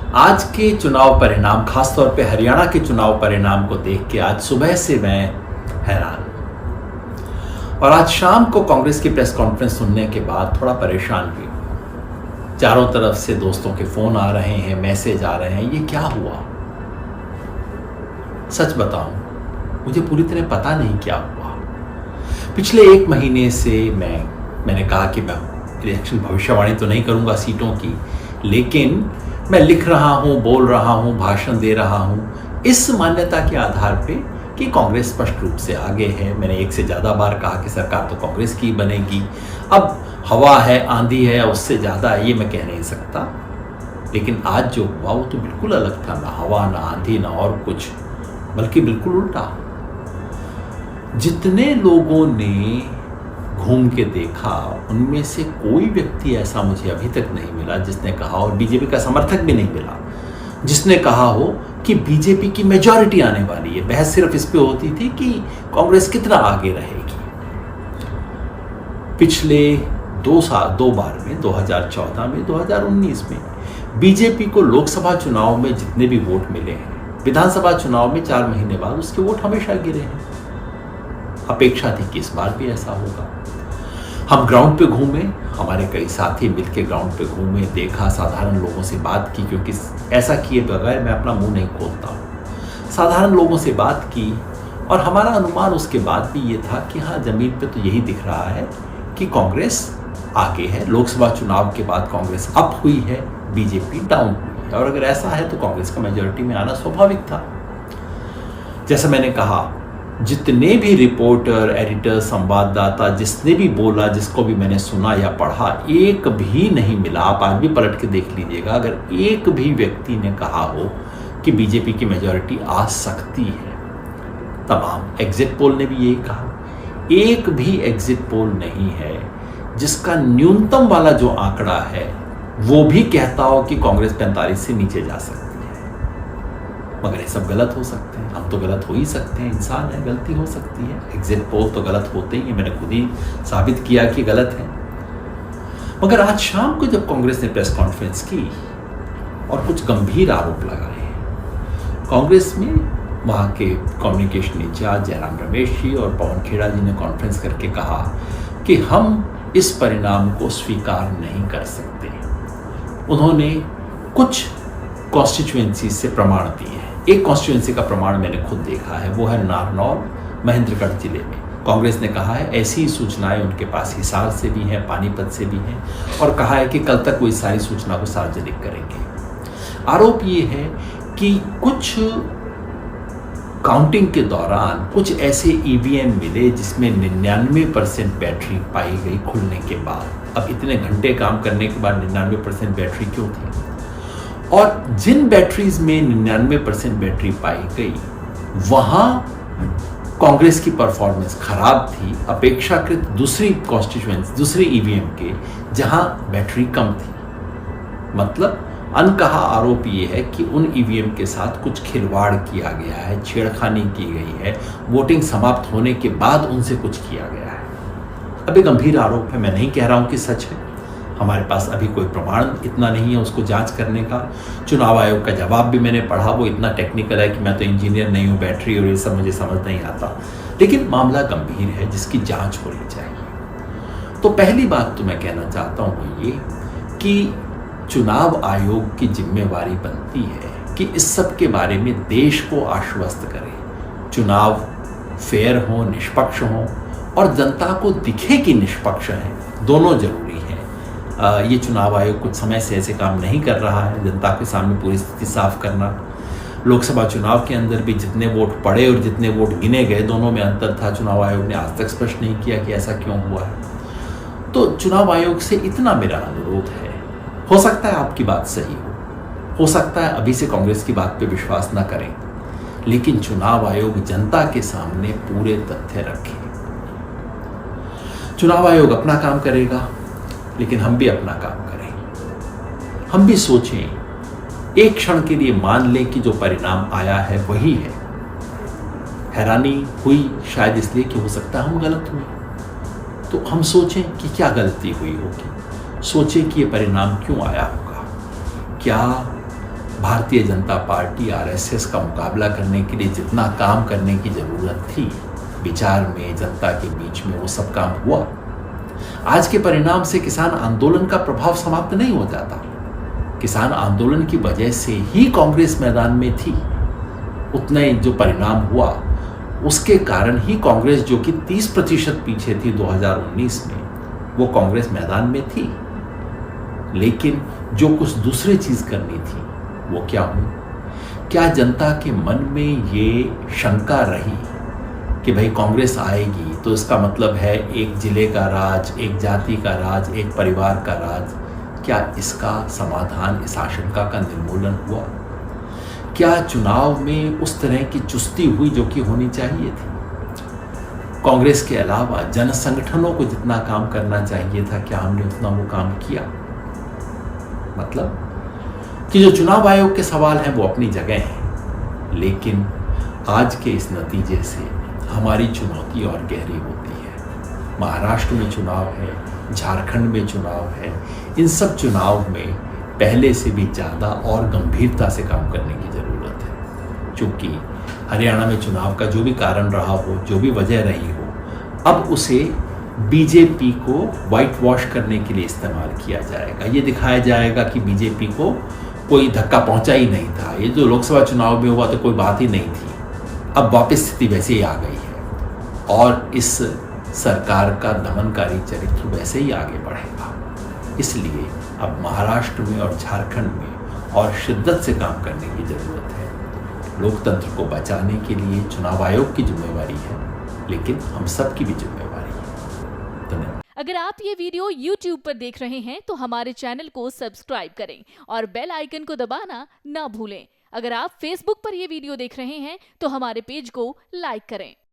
आज के चुनाव परिणाम, खासतौर पे हरियाणा के चुनाव परिणाम को देख के आज सुबह से मैं हैरान, और आज शाम को कांग्रेस की प्रेस कॉन्फ्रेंस सुनने के बाद थोड़ा परेशान भी। चारों तरफ से दोस्तों के फोन आ रहे हैं, मैसेज आ रहे हैं, ये क्या हुआ? सच बताऊं, मुझे पूरी तरह पता नहीं क्या हुआ। पिछले 1 महीने से मैंने कहा कि मैं इलेक्शन भविष्यवाणी तो नहीं करूंगा सीटों की, लेकिन मैं लिख रहा हूं, बोल रहा हूं, भाषण दे रहा हूं इस मान्यता के आधार पे कि कांग्रेस स्पष्ट रूप से आगे है। मैंने 1 से ज़्यादा बार कहा कि सरकार तो कांग्रेस की बनेगी। अब हवा है, आंधी है, उससे ज़्यादा है, ये मैं कह नहीं सकता। लेकिन आज जो हुआ वो तो बिल्कुल अलग था। ना हवा, ना आंधी, ना और कुछ, बल्कि बिल्कुल उल्टा। जितने लोगों ने घूम के देखा, उनमें से कोई व्यक्ति ऐसा मुझे अभी तक नहीं मिला जिसने कहा, और बीजेपी का समर्थक भी नहीं मिला जिसने कहा हो कि बीजेपी की मेजॉरिटी आने वाली है। बहस सिर्फ इस पे होती थी कि कांग्रेस कितना आगे रहेगी। पिछले 2 बार में, 2014 में, 2019 में बीजेपी को लोकसभा चुनाव में जितने भी वोट मिले हैं, विधानसभा चुनाव में 4 महीने बाद उसके वोट हमेशा गिरे हैं। अपेक्षा थी कि इस बार भी ऐसा होगा। हम ग्राउंड पे घूमे, हमारे कई साथी मिलकर ग्राउंड पे घूमे, देखा, साधारण लोगों से बात की, क्योंकि ऐसा किए बगैर मैं अपना मुंह नहीं खोलता हूँ। साधारण लोगों से बात की और हमारा अनुमान उसके बाद भी ये था कि हाँ, जमीन पे तो यही दिख रहा है कि कांग्रेस आगे है। लोकसभा चुनाव के बाद कांग्रेस अप हुई है, बीजेपी डाउन हुई है, और अगर ऐसा है तो कांग्रेस का मेजॉरिटी में आना स्वाभाविक था। जैसा मैंने कहा, जितने भी रिपोर्टर, एडिटर, संवाददाता, जिसने भी बोला, जिसको भी मैंने सुना या पढ़ा, एक भी नहीं मिला। आप आज भी पलट के देख लीजिएगा, अगर एक भी व्यक्ति ने कहा हो कि बीजेपी की मेजॉरिटी आ सकती है। तमाम एग्जिट पोल ने भी यही कहा। एक भी एग्जिट पोल नहीं है जिसका न्यूनतम वाला जो आंकड़ा है वो भी कहता हो कि कांग्रेस 45 से नीचे जा सकती है। मगर ये सब गलत हो सकते हैं, हम तो गलत हो ही सकते हैं, इंसान है, गलती हो सकती है। एग्जिट पोल तो गलत होते ही हैं, मैंने खुद ही साबित किया कि गलत है। मगर आज शाम को जब कांग्रेस ने प्रेस कॉन्फ्रेंस की और कुछ गंभीर आरोप लगाए, कांग्रेस में वहाँ के कम्युनिकेशन इंचार्ज जयराम रमेश जी और पवन खेड़ा जी ने कॉन्फ्रेंस करके कहा कि हम इस परिणाम को स्वीकार नहीं कर सकते। उन्होंने कुछ कॉन्स्टिट्यूएंसी से प्रमाण दिए हैं। एक कॉन्स्टिट्यूएंसी का प्रमाण मैंने खुद देखा है, वो है नारनौल, महेंद्रगढ़ जिले में। कांग्रेस ने कहा है ऐसी सूचनाएं उनके पास हिसार से भी हैं, पानीपत से भी हैं, और कहा है कि कल तक वो इस सारी सूचना को सार्वजनिक करेंगे। आरोप ये है कि कुछ काउंटिंग के दौरान कुछ ऐसे ईवीएम मिले जिसमें 99% बैटरी पाई गई खुलने के बाद। अब इतने घंटे काम करने के बाद 99% बैटरी क्यों थी? और जिन बैटरीज में 99% बैटरी पाई गई, वहां कांग्रेस की परफॉर्मेंस खराब थी अपेक्षाकृत दूसरी कॉन्स्टिट्यूएंसी, दूसरे ईवीएम के, जहां बैटरी कम थी। मतलब अनकहा आरोप ये है कि उन ईवीएम के साथ कुछ खिलवाड़ किया गया है, छेड़खानी की गई है, वोटिंग समाप्त होने के बाद उनसे कुछ किया गया है। अभी गंभीर आरोप है, मैं नहीं कह रहा हूं कि सच है। हमारे पास अभी कोई प्रमाण इतना नहीं है उसको जांच करने का। चुनाव आयोग का जवाब भी मैंने पढ़ा, वो इतना टेक्निकल है कि मैं तो इंजीनियर नहीं हूँ, बैटरी और ये सब मुझे समझ नहीं आता। लेकिन मामला गंभीर है जिसकी जांच होनी चाहिए। तो पहली बात तो मैं कहना चाहता हूँ वो ये कि चुनाव आयोग की जिम्मेवारी बनती है कि इस सब के बारे में देश को आश्वस्त करे। चुनाव फेयर हो, निष्पक्ष हो, और जनता को दिखे कि निष्पक्ष है, दोनों जरूरी है। ये चुनाव आयोग कुछ समय से ऐसे काम नहीं कर रहा है, जनता के सामने पूरी स्थिति साफ करना। लोकसभा चुनाव के अंदर भी जितने वोट पड़े और जितने वोट गिने गए, दोनों में अंतर था। चुनाव आयोग ने आज तक स्पष्ट नहीं किया कि ऐसा क्यों हुआ है। तो चुनाव आयोग से इतना मेरा अनुरोध है, हो सकता है आपकी बात सही हो सकता है अभी से कांग्रेस की बात पे विश्वास ना करें, लेकिन चुनाव आयोग जनता के सामने पूरे तथ्य रखे। चुनाव आयोग अपना काम करेगा, लेकिन हम भी अपना काम करें। हम भी सोचें, एक क्षण के लिए मान लें कि जो परिणाम आया है वही है। हैरानी हुई शायद इसलिए कि हो सकता है हम गलत हुए, तो हम सोचें कि क्या गलती हुई होगी, सोचें कि ये परिणाम क्यों आया होगा। क्या भारतीय जनता पार्टी आरएसएस का मुकाबला करने के लिए जितना काम करने की ज़रूरत थी, विचार में, जनता के बीच में, वो सब काम हुआ। आज के परिणाम से किसान आंदोलन का प्रभाव समाप्त नहीं हो जाता। किसान आंदोलन की वजह से ही कांग्रेस मैदान में थी। उतना जो परिणाम हुआ उसके कारण ही कांग्रेस, जो कि 30% पीछे थी 2019 में, वो कांग्रेस मैदान में थी। लेकिन जो कुछ दूसरी चीज करनी थी वो क्या हुई? क्या जनता के मन में ये शंका रही कि भाई कांग्रेस आएगी तो इसका मतलब है एक जिले का राज, एक जाति का राज, एक परिवार का राज? क्या इसका समाधान, इस आशंका का निर्मूलन हुआ? क्या चुनाव में उस तरह की चुस्ती हुई जो कि होनी चाहिए थी? कांग्रेस के अलावा जन संगठनों को जितना काम करना चाहिए था, क्या हमने उतना वो काम किया? मतलब कि जो चुनाव आयोग के सवाल हैं वो अपनी जगह हैं, लेकिन आज के इस नतीजे से हमारी चुनौती और गहरी होती है। महाराष्ट्र में चुनाव है, झारखंड में चुनाव है। इन सब चुनाव में पहले से भी ज़्यादा और गंभीरता से काम करने की ज़रूरत है, क्योंकि हरियाणा में चुनाव का जो भी कारण रहा हो, जो भी वजह रही हो, अब उसे बीजेपी को वाइट वॉश करने के लिए इस्तेमाल किया जाएगा। ये दिखाया जाएगा कि बीजेपी को कोई धक्का पहुंचा ही नहीं था, ये जो लोकसभा चुनाव में हुआ तो कोई बात ही नहीं थी। अब वापस स्थिति वैसे ही आ गई है और इस सरकार का दमनकारी चरित्र वैसे ही आगे बढ़ेगा। इसलिए अब महाराष्ट्र में और झारखंड में और शिद्दत से काम करने की ज़रूरत है। लोकतंत्र को बचाने के लिए चुनाव आयोग की जिम्मेवारी है, लेकिन हम सब की भी जिम्मेवारी है। धन्यवाद। अगर आप ये वीडियो YouTube पर देख रहे हैं तो हमारे चैनल को सब्सक्राइब करें और बेल आइकन को दबाना ना भूलें। अगर आप Facebook पर ये वीडियो देख रहे हैं तो हमारे पेज को लाइक करें।